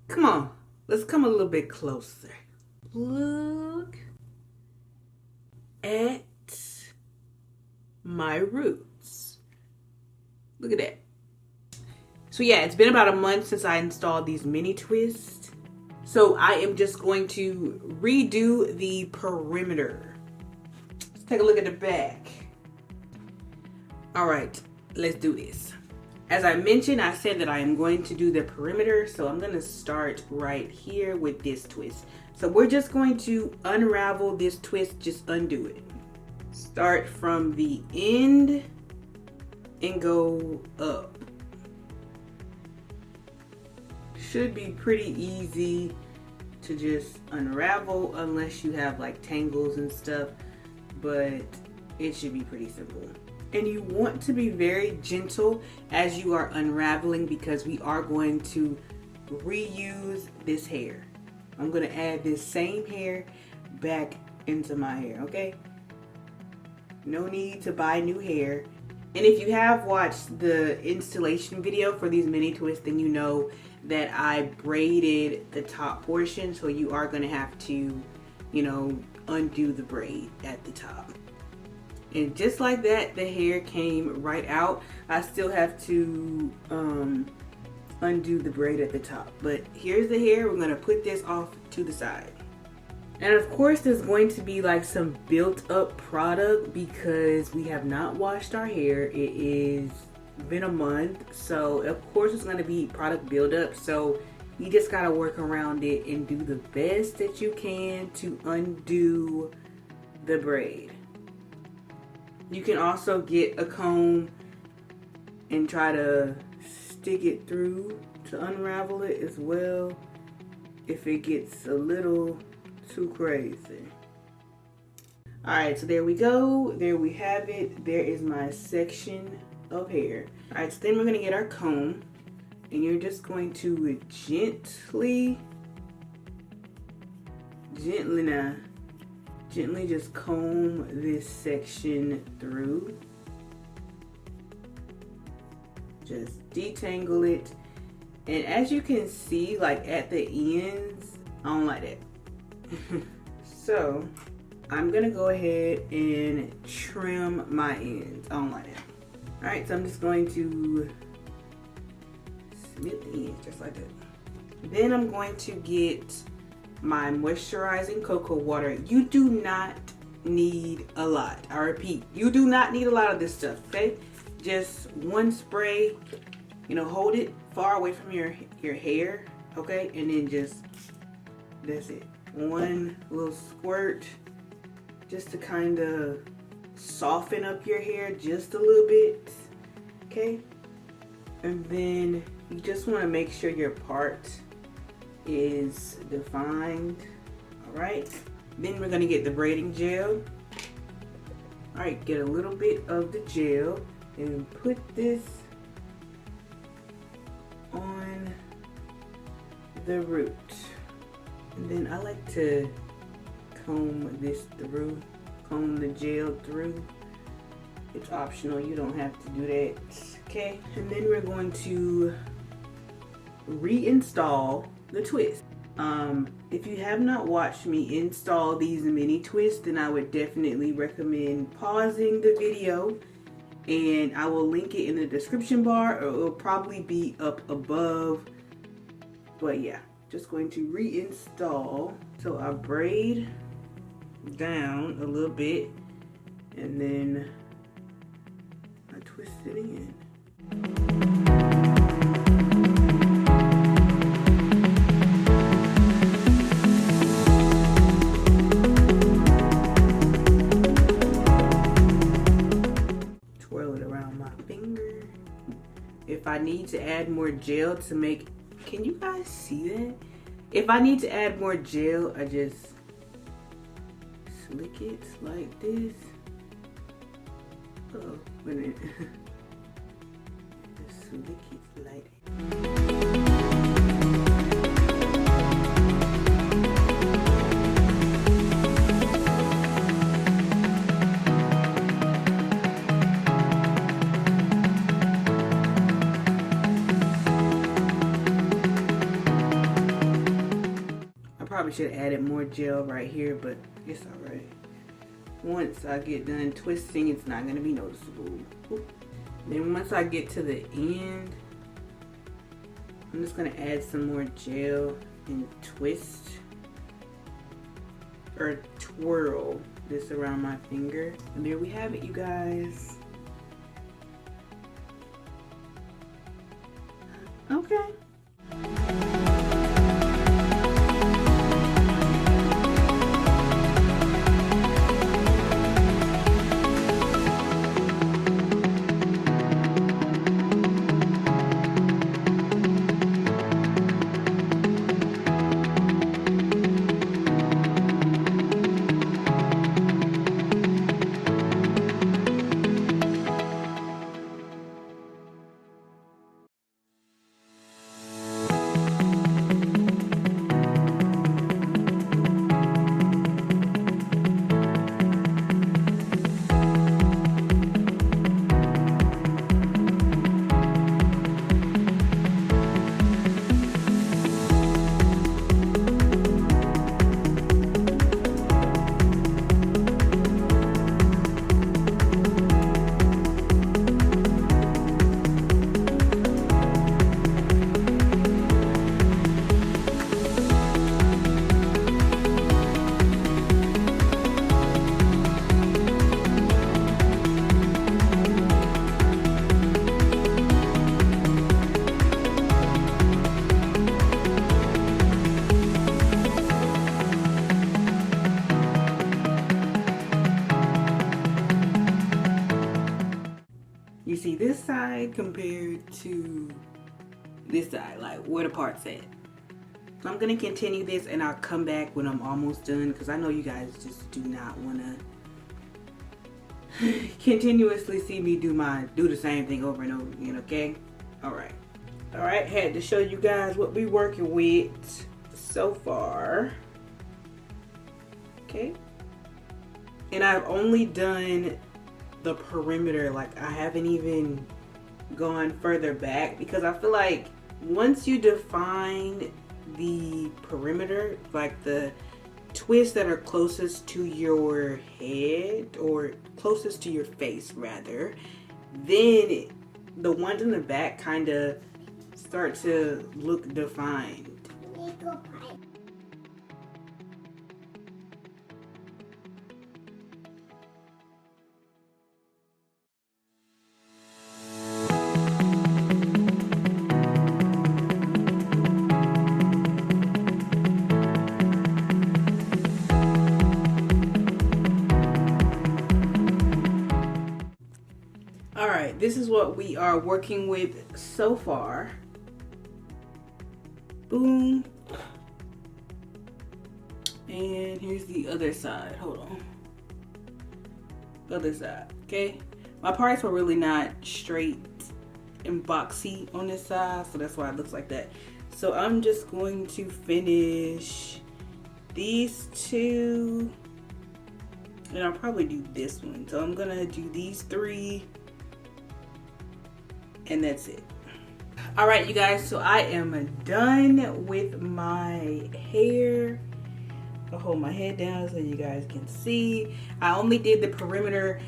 Come on, let's come a little bit closer. Look at my roots. Look at that. So yeah, it's been about a month since I installed these mini twists. So I am just going to redo the perimeter. Let's take a look at the back. All right, let's do this. As I mentioned, I said that I am going to do the perimeter. So I'm gonna start right here with this twist. So we're just going to unravel this twist, just undo it. Start from the end and go up. Should be pretty easy to just unravel unless you have like tangles and stuff, but it should be pretty simple. And you want to be very gentle as you are unraveling because we are going to reuse this hair. I'm going to add this same hair back into my hair, okay? No need to buy new hair. And if you have watched the installation video for these mini twists, then you know that I braided the top portion. So you are going to have to, you know, undo the braid at the top. And just like that, the hair came right out. I still have to undo the braid at the top. But here's the hair. We're going to put this off to the side. And of course, there's going to be like some built up product because we have not washed our hair. It is been a month. So of course it's going to be product buildup. So you just got to work around it and do the best that you can to undo the braid. You can also get a comb and try to stick it through to unravel it as well if it gets a little too crazy. Alright, so there we go. There we have it. There is my section of hair. Alright, so then we're going to get our comb and you're just going to gently just comb this section through. Just detangle it. And as you can see, like at the ends, I don't like that. So I'm gonna go ahead and trim my ends. I don't like that. All right, so I'm just going to snip the ends just like that. Then I'm going to get my moisturizing cocoa water. You do not need a lot. I repeat, you do not need a lot of this stuff, okay? Just one spray, you know, hold it far away from your hair, okay? And then just, that's it. One little squirt just to kind of soften up your hair just a little bit, okay? And then you just want to make sure your part is defined. All right, then we're going to get the braiding gel. All right, get a little bit of the gel and put this on the root. And then I like to comb this through, comb the gel through. It's optional, you don't have to do that, okay? And then we're going to reinstall the twist. If you have not watched me install these mini twists, then I would definitely recommend pausing the video, and I will link it in the description bar, or it will probably be up above. But yeah, just going to reinstall. So I braid down a little bit and then I twist it in. Twirl it around my finger. If I need to add more gel to make, can you guys see that? If I need to add more gel, I just slick it like this. Oh, wait a minute. Just slick it like that. probably should have added more gel right here, but it's alright. Once I get done twisting, it's not going to be noticeable. Oop. Then once I get to the end, I'm just going to add some more gel and twist or twirl this around my finger. And there we have it, you guys. Okay. You see this side compared to this side, like where the part's at. So I'm gonna continue this and I'll come back when I'm almost done, because I know you guys just do not wanna continuously see me do the same thing over and over again, okay? Alright, had to show you guys what we're working with so far. Okay. And I've only done the perimeter, like I haven't even gone further back, because I feel like once you define the perimeter, like the twists that are closest to your head or closest to your face rather, then the ones in the back kind of start to look defined. Alright, this is what we are working with so far. Boom. And here's the other side. Hold on. Other side, okay? My parts were really not straight and boxy on this side, so that's why it looks like that. So I'm just going to finish these two, and I'll probably do this one. So I'm gonna do these three, and that's it. All right, you guys, so I am done with my hair. I'll hold my head down so you guys can see. I only did the perimeter.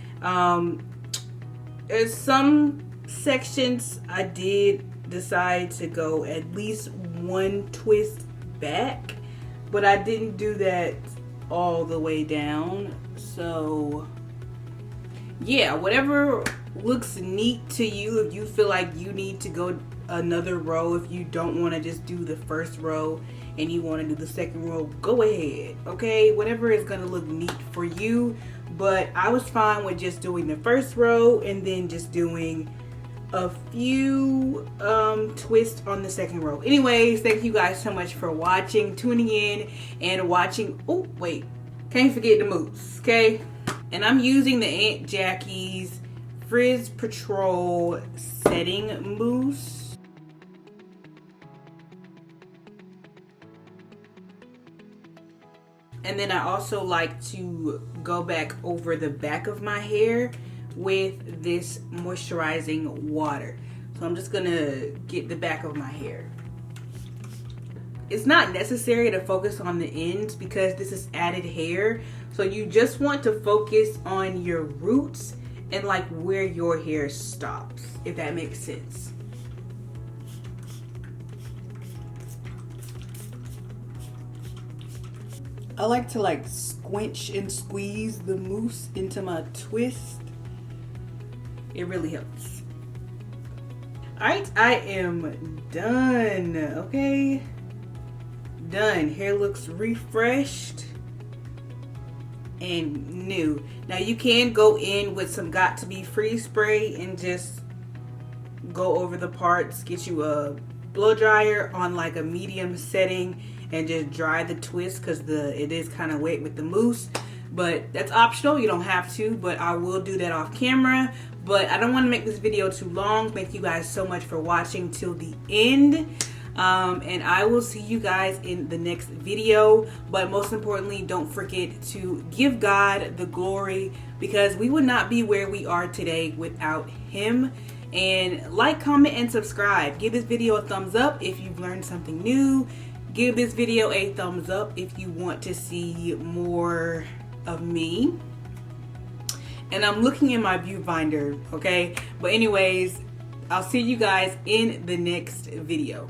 There's some sections I did decide to go at least one twist back, but I didn't do that all the way down. So yeah, whatever looks neat to you. If you feel like you need to go another row, if you don't want to just do the first row and you want to do the second row, go ahead, okay? Whatever is going to look neat for you. But I was fine with just doing the first row and then just doing a few twists on the second row. Anyways, thank you guys so much for watching, tuning in and watching. Oh wait, can't forget the mousse, okay? And I'm using the Aunt Jackie's Frizz Patrol setting mousse. And then I also like to go back over the back of my hair with this moisturizing water. So I'm just gonna get the back of my hair. it's not necessary to focus on the ends because this is added hair. So you just want to focus on your roots and like where your hair stops, if that makes sense. I like to like squinch and squeeze the mousse into my twist. It really helps. All right, I am done, okay? Done. Hair looks refreshed and new. Now you can go in with some Got2b Freeze spray and just go over the parts. Get you a blow dryer on like a medium setting and just dry the twist because it is kind of wet with the mousse. But that's optional, you don't have to, but I will do that off camera. But I don't want to make this video too long. Thank you guys so much for watching till the end. And I will see you guys in the next video. But most importantly, don't forget to give God the glory, because we would not be where we are today without Him. And like, comment, and subscribe. Give this video a thumbs up if you've learned something new. Give this video a thumbs up if you want to see more of me. And I'm looking in my viewfinder, okay? But anyways, I'll see you guys in the next video.